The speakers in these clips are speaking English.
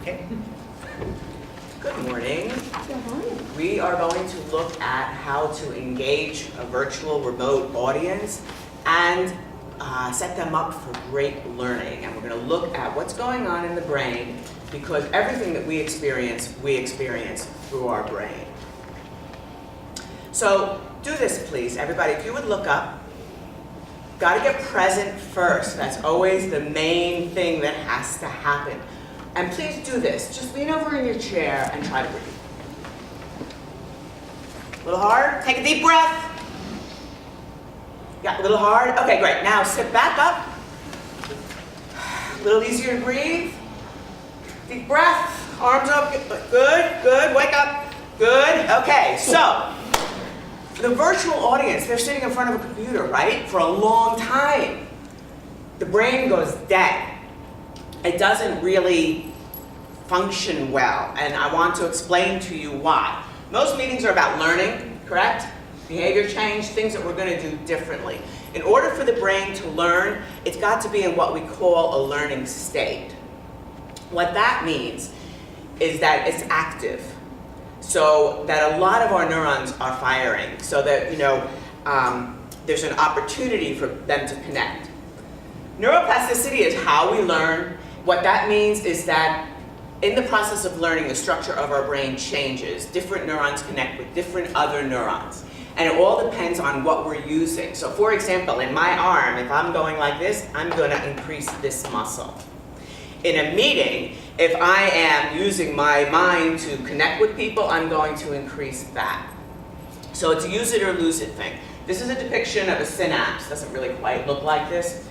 Okay. Good morning. Good morning. We are going to look at how to engage a virtual remote audience and set them up for great learning. And we're going to look at what's going on in the brain, because everything that we experience through our brain. So do this, please. Everybody, if you would look up. Got to get present first. That's always the main thing that has to happen. And please do this. Just lean over in your chair and try to breathe. A little hard. Take a deep breath. Yeah, a little hard. Okay, great. Now sit back up. A little easier to breathe. Deep breath. Arms up. Good, good. Wake up. Good. Okay, so the virtual audience, they're sitting in front of a computer, right? For a long time. The brain goes dead. It doesn't really function well, and I want to explain to you why. Most meetings are about learning, correct? Behavior change, things that we're going to do differently. In order for the brain to learn, it's got to be in what we call a learning state. What that means is that it's active. So that a lot of our neurons are firing, so that there's an opportunity for them to connect. Neuroplasticity is how we learn. What that means is that in the process of learning, the structure of our brain changes. Different neurons connect with different other neurons. And it all depends on what we're using. So for example, in my arm, if I'm going like this, I'm going to increase this muscle. In a meeting, if I am using my mind to connect with people, I'm going to increase that. So it's a use it or lose it thing. This is a depiction of a synapse. Doesn't really quite look like this.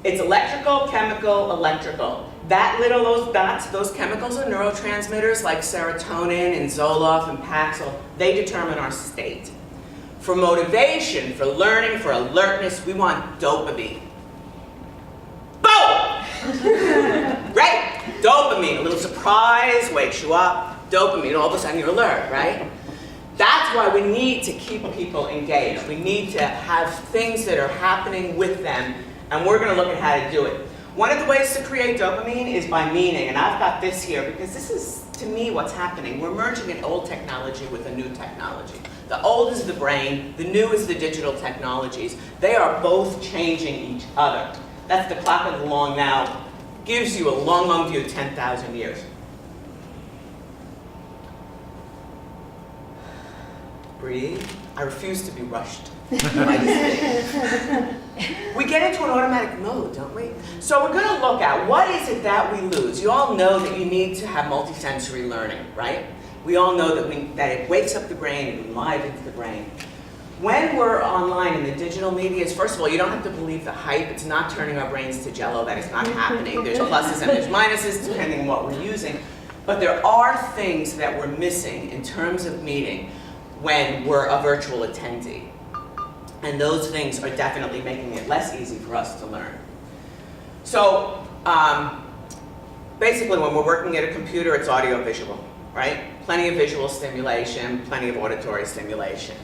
It's electrical, chemical, electrical. Those dots, those chemicals are neurotransmitters like serotonin and Zoloft and Paxil. They determine our state. For motivation, for learning, for alertness, we want dopamine. Boom! Right? Dopamine, a little surprise, wakes you up. Dopamine, all of a sudden you're alert, right? That's why we need to keep people engaged. We need to have things that are happening with them, and we're going to look at how to do it. One of the ways to create dopamine is by meaning, and I've got this here because this is, to me, what's happening. We're merging an old technology with a new technology. The old is the brain, the new is the digital technologies. They are both changing each other. That's the clock of the long now. Gives you a long, long view, 10,000 years. Breathe. I refuse to be rushed. We get into an automatic mode, don't we? So we're going to look at what is it that we lose. You all know that you need to have multisensory learning, right? We all know that it wakes up the brain and enlivens the brain. When we're online in the digital medias, first of all, you don't have to believe the hype. It's not turning our brains to jello. That is not happening. There's pluses and there's minuses depending on what we're using. But there are things that we're missing in terms of meeting when we're a virtual attendee. And those things are definitely making it less easy for us to learn. So basically when we're working at a computer, it's audio-visual, right? Plenty of visual stimulation, plenty of auditory stimulation.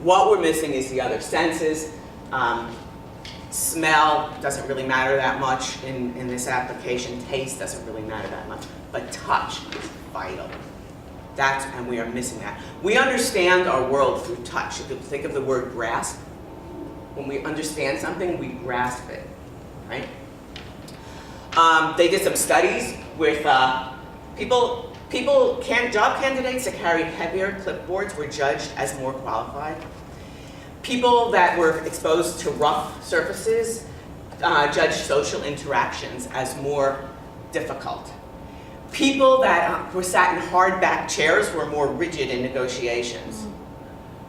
What we're missing is the other senses. Smell doesn't really matter that much in this application. Taste doesn't really matter that much. But touch is vital. And we are missing that. We understand our world through touch. If you think of the word grasp, when we understand something, we grasp it, right? They did some studies with job candidates that carried heavier clipboards were judged as more qualified. People that were exposed to rough surfaces judged social interactions as more difficult. People that were sat in hard-back chairs were more rigid in negotiations.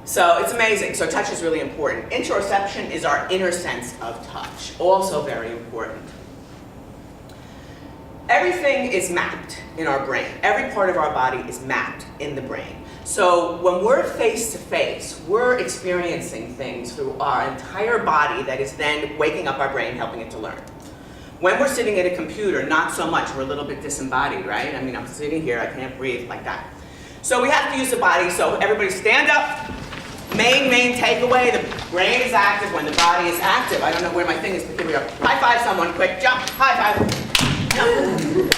So it's amazing. So touch is really important. Interoception is our inner sense of touch, also very important. Everything is mapped in our brain. Every part of our body is mapped in the brain. So when we're face-to-face, we're experiencing things through our entire body that is then waking up our brain, helping it to learn. When we're sitting at a computer, not so much. We're a little bit disembodied, right? I mean, I'm sitting here, I can't breathe like that. So we have to use the body, so everybody stand up. Main takeaway, the brain is active when the body is active. I don't know where my thing is, but here we go. High five someone, quick, jump, high five.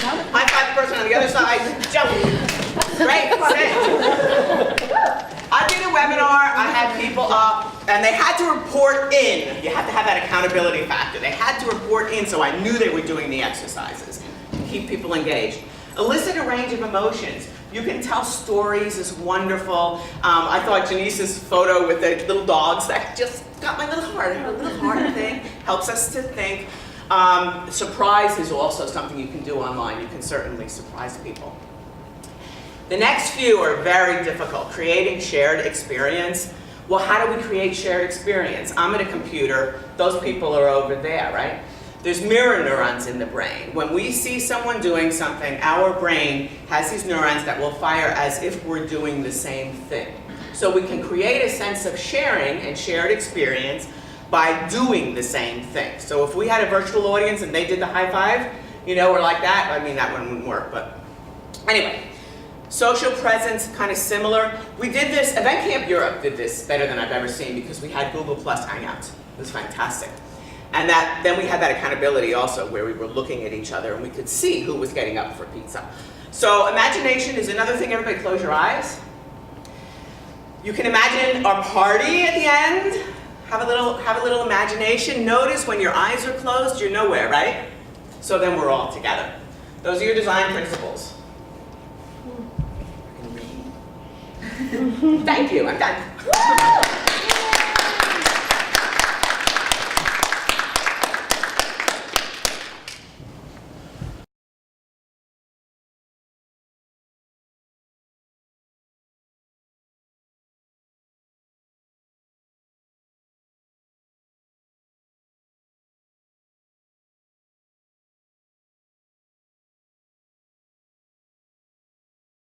jump. High five the person on the other side, jump. Great, sit. I did a webinar, I had people up, and they had to report in. You have to have that accountability factor. They had to report in so I knew they were doing the exercises to keep people engaged. Elicit a range of emotions. You can tell stories is wonderful. I thought Janice's photo with the little dogs, that just got my little heart thing. Helps us to think. Surprise is also something you can do online. You can certainly surprise people. The next few are very difficult. Creating shared experience. Well, how do we create shared experience? I'm at a computer. Those people are over there, right? There's mirror neurons in the brain. When we see someone doing something, our brain has these neurons that will fire as if we're doing the same thing. So we can create a sense of sharing and shared experience by doing the same thing. So if we had a virtual audience and they did the high five, you know, or like that, I mean, that one wouldn't work, but anyway. Social presence, kind of similar. We did this, EventCamp Europe did this better than I've ever seen because we had Google Plus Hangouts. It was fantastic. And then we had that accountability also where we were looking at each other and we could see who was getting up for pizza. So imagination is another thing. Everybody close your eyes. You can imagine our party at the end. Have a little imagination. Notice when your eyes are closed, you're nowhere, right? So then we're all together. Those are your design principles. Thank you, I'm done.